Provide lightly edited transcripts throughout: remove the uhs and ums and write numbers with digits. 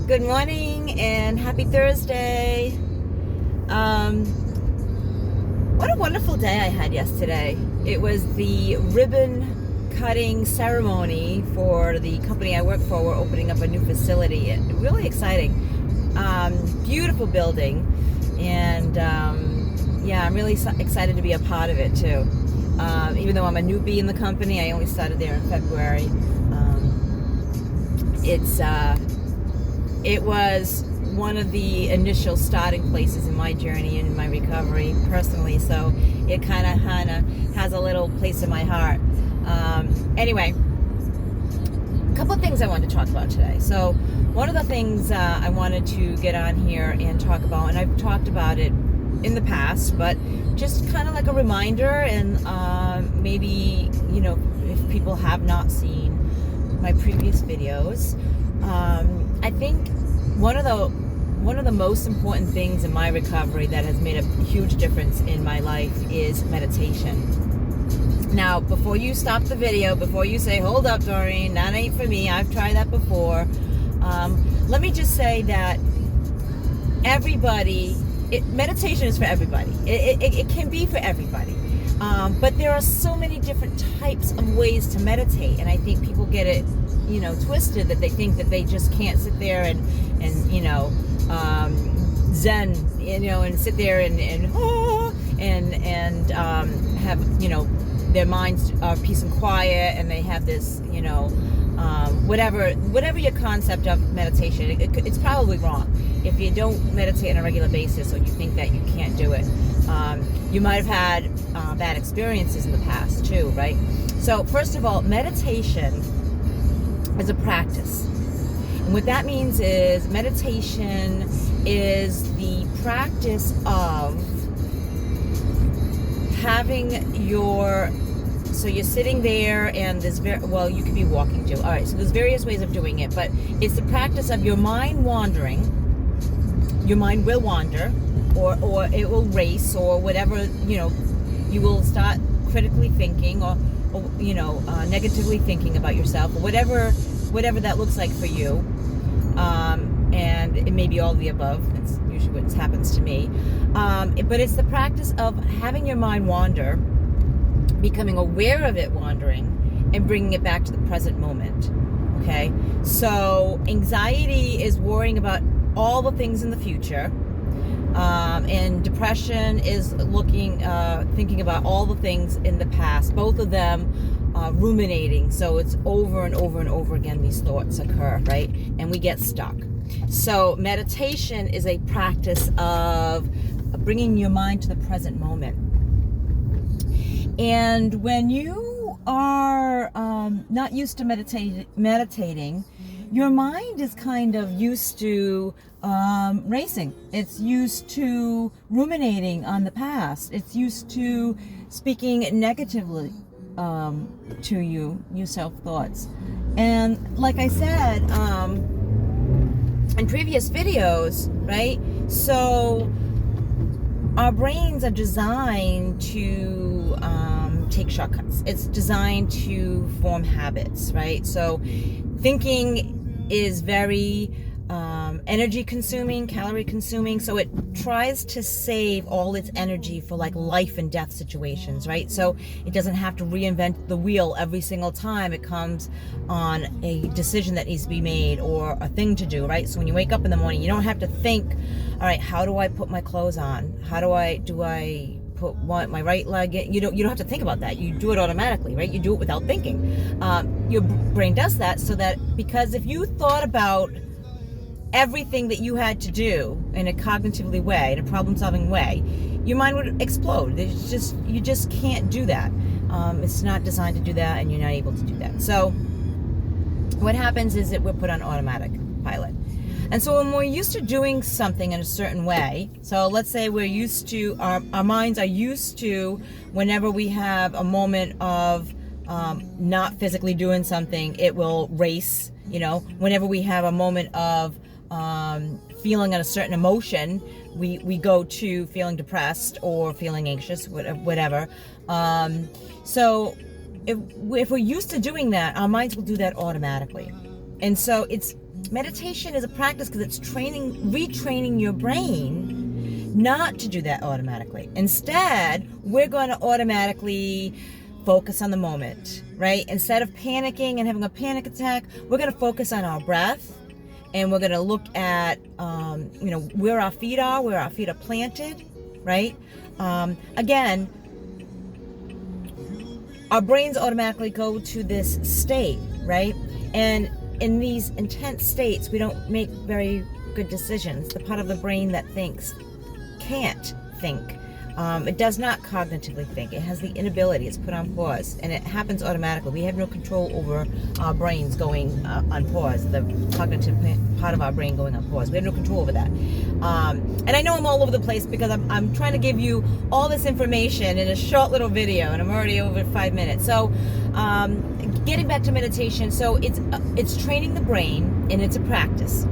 Good morning and happy Thursday. What a wonderful day I had yesterday. It was the ribbon cutting ceremony for the company I work for. We're opening up a new facility. Really exciting. Beautiful building. And yeah, I'm really excited to be a part of it too. Even though I'm a newbie in the company, I only started there in February. It was one of the initial starting places in my journey and in my recovery personally, so it kind of has a little place in my heart. Anyway, a couple of things I wanted to talk about today. So one of the things I wanted to get on here and talk about, and I've talked about it in the past, but just kind of like a reminder, and maybe, you know, if people have not seen my previous videos, I think one of the most important things in my recovery that has made a huge difference in my life is meditation. Now, before you stop the video, before you say, hold up, Doreen, that ain't for me, I've tried that before, let me just say that meditation is for everybody. It can be for everybody. But there are so many different types of ways to meditate, and I think people get it, you know, twisted, that they think that they just can't sit there and you know, zen, you know, and sit there and have, you know, their minds are peace and quiet, and they have this, you know, whatever your concept of meditation, it's probably wrong. If you don't meditate on a regular basis, or you think that you can't do it, you might have had bad experiences in the past too, right? So first of all, meditation is a practice. And what that means is meditation is the practice of having so you're sitting there, and there's you could be walking too. All right, so there's various ways of doing it, but it's the practice of your mind wandering. Your mind will wander, or it will race, or whatever, you know, you will start critically thinking, or you know, negatively thinking about yourself, or whatever that looks like for you. And it may be all of the above. That's usually what happens to me. But it's the practice of having your mind wander, becoming aware of it wandering, and bringing it back to the present moment. Okay? So anxiety is worrying about all the things in the future. And depression is thinking about all the things in the past. Both of them ruminating. So it's over and over and over again these thoughts occur, right? And we get stuck. So meditation is a practice of bringing your mind to the present moment. And when you are not used to meditating, your mind is kind of used to racing. It's used to ruminating on the past. It's used to speaking negatively to you, self-thoughts. And like I said in previous videos, right? So our brains are designed to take shortcuts. It's designed to form habits, right? So thinking is very energy consuming, calorie consuming, so it tries to save all its energy for like life and death situations, right? So it doesn't have to reinvent the wheel every single time it comes on a decision that needs to be made, or a thing to do, right? So when you wake up in the morning, you don't have to think, all right, how do I put my clothes on? How do I put my right leg in? You don't have to think about that. You do it automatically, right? You do it without thinking. Your brain does that so that, because if you thought about everything that you had to do in a cognitively way, in a problem-solving way, your mind would explode. You just can't do that. It's not designed to do that, and you're not able to do that. So what happens is that we're put on automatic pilot. And so when we're used to doing something in a certain way, so let's say we're used to, our minds are used to, whenever we have a moment of not physically doing something, it will race. You know, whenever we have a moment of feeling a certain emotion, we go to feeling depressed or feeling anxious, whatever. So if we're used to doing that, our minds will do that automatically. And so it's meditation is a practice because it's retraining your brain not to do that automatically. Instead, we're going to automatically focus on the moment, right? Instead of panicking and having a panic attack, we're going to focus on our breath, and we're going to look at, where our feet are planted, right? Again, our brains automatically go to this state, right? And in these intense states, we don't make very good decisions. The part of the brain that thinks can't think. It does not cognitively think. It has the inability. It's put on pause, and it happens automatically. We have no control over our brains going on pause, the cognitive part of our brain going on pause. We have no control over that. And I know I'm all over the place because I'm trying to give you all this information in a short little video, and I'm already over 5 minutes. So getting back to meditation, so it's training the brain, and it's a practice.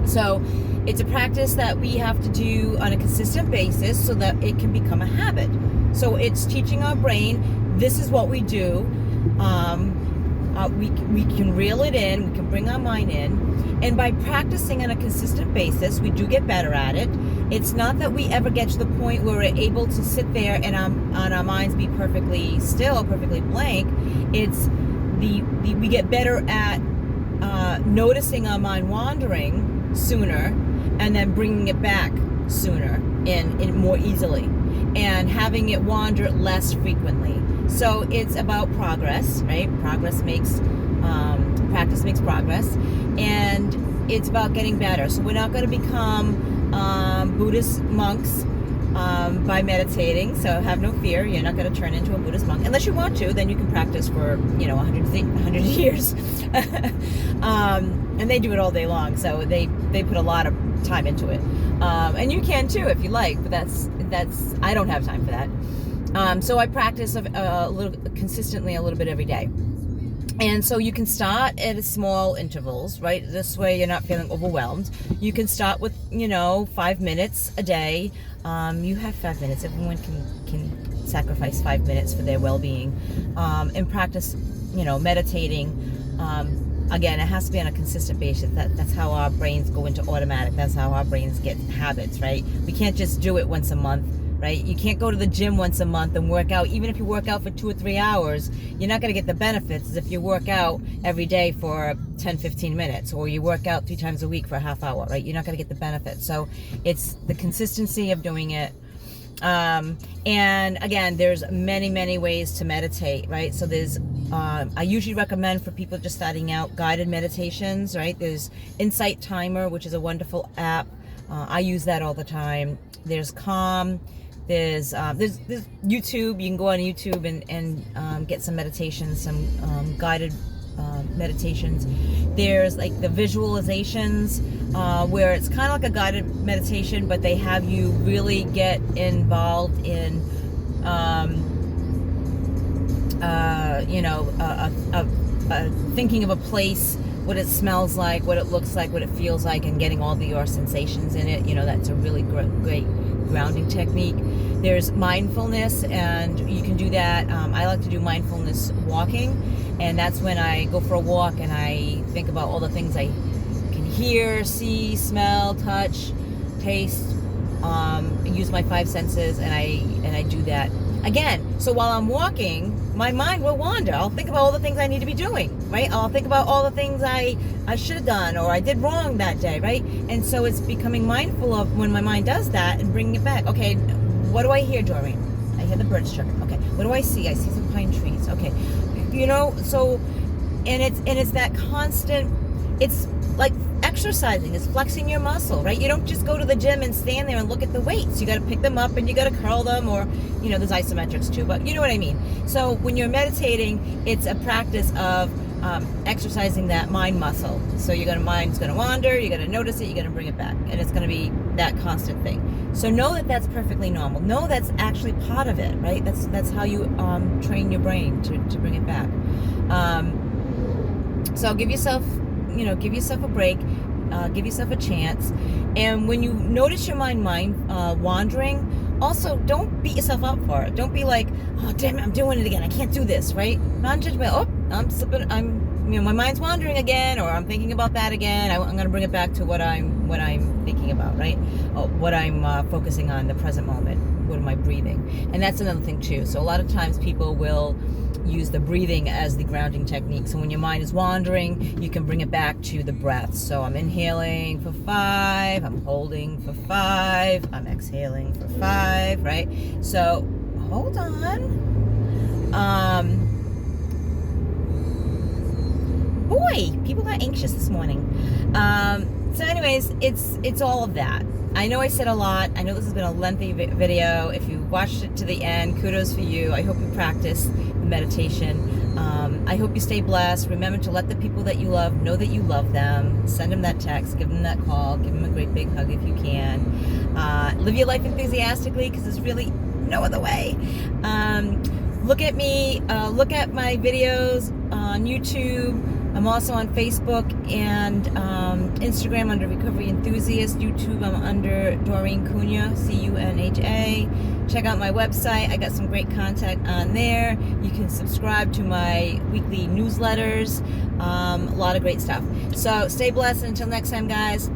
So it's a practice that we have to do on a consistent basis so that it can become a habit. So it's teaching our brain, this is what we do. We can reel it in, we can bring our mind in. And by practicing on a consistent basis, we do get better at it. It's not that we ever get to the point where we're able to sit there and on our minds be perfectly still, perfectly blank. It's we get better at noticing our mind wandering sooner, and then bringing it back sooner and more easily, and having it wander less frequently. So it's about progress, right? Practice makes progress, and it's about getting better. So we're not going to become Buddhist monks by meditating. So have no fear. You're not going to turn into a Buddhist monk unless you want to. Then you can practice for 100 years. And they do it all day long, so they put a lot of time into it, and you can too if you like, but that's I don't have time for that. So I practice a little consistently, a little bit every day. And so you can start at small intervals, right? This way you're not feeling overwhelmed. You can start with 5 minutes a day. You have 5 minutes. Everyone can sacrifice 5 minutes for their well-being, and practice meditating. Again, it has to be on a consistent basis. That's how our brains go into automatic. That's how our brains get habits, right? We can't just do it once a month, right? You can't go to the gym once a month and work out. Even if you work out for 2 or 3 hours, you're not going to get the benefits as if you work out every day for 10, 15 minutes, or you work out 3 times a week for a half hour, right? You're not going to get the benefits. So it's the consistency of doing it. And again, there's many ways to meditate, right? So there's I usually recommend for people just starting out guided meditations, right? There's Insight Timer, which is a wonderful app. I use that all the time. There's Calm. There's YouTube. You can go on YouTube and get some meditations, some guided meditations. There's like the visualizations, where it's kind of like a guided meditation, but they have you really get involved in thinking of a place, what it smells like, what it looks like, what it feels like, and getting all your sensations in it. That's a really great grounding technique. There's mindfulness, and you can do that. I like to do mindfulness walking, and that's when I go for a walk and I think about all the things I can hear, see, smell, touch, taste, use my 5 senses, and I do that again. So while I'm walking, my mind will wander. I'll think about all the things I need to be doing, right? I'll think about all the things I should have done or I did wrong that day, right? And so it's becoming mindful of when my mind does that and bringing it back. Okay, what do I hear, Doreen? I hear the birds chirping. Okay, what do I see? I see some pine trees. Okay, so, and it's that constant. It's like exercising. It's flexing your muscle, right? You don't just go to the gym and stand there and look at the weights. You got to pick them up and you got to curl them, or there's isometrics too, but you know what I mean. So when you're meditating, it's a practice of exercising that mind muscle. So mind's going to wander, you're going to notice it, you're going to bring it back, and it's going to be that constant thing. So know that that's perfectly normal. Know that's actually part of it, right? That's how you train your brain to bring it back. So give yourself a break, give yourself a chance. And when you notice your mind wandering, also don't beat yourself up for it. Don't be like, oh damn it, I'm doing it again, I can't do this, right? Non-judgmental. Oh, I'm slipping, I'm my mind's wandering again, or I'm thinking about that again, I'm going to bring it back to what I'm thinking about, right? What I'm focusing on, the present moment. What am I breathing? And that's another thing too. So a lot of times people will use the breathing as the grounding technique. So when your mind is wandering, you can bring it back to the breath. So I'm inhaling for 5, I'm holding for 5, I'm exhaling for 5, right? So hold on. Boy, people got anxious this morning. So anyways, it's all of that. I know I said a lot. I know this has been a lengthy video. If you watched it to the end, kudos for you. I hope you practice the meditation. I hope you stay blessed. Remember to let the people that you love know that you love them. Send them that text. Give them that call. Give them a great big hug if you can. Live your life enthusiastically, because there's really no other way. Look at me. Look at my videos on YouTube. I'm also on Facebook and Instagram under Recovery Enthusiast. YouTube, I'm under Doreen Cunha, C-U-N-H-A. Check out my website. I got some great content on there. You can subscribe to my weekly newsletters. A lot of great stuff. So stay blessed. Until next time, guys.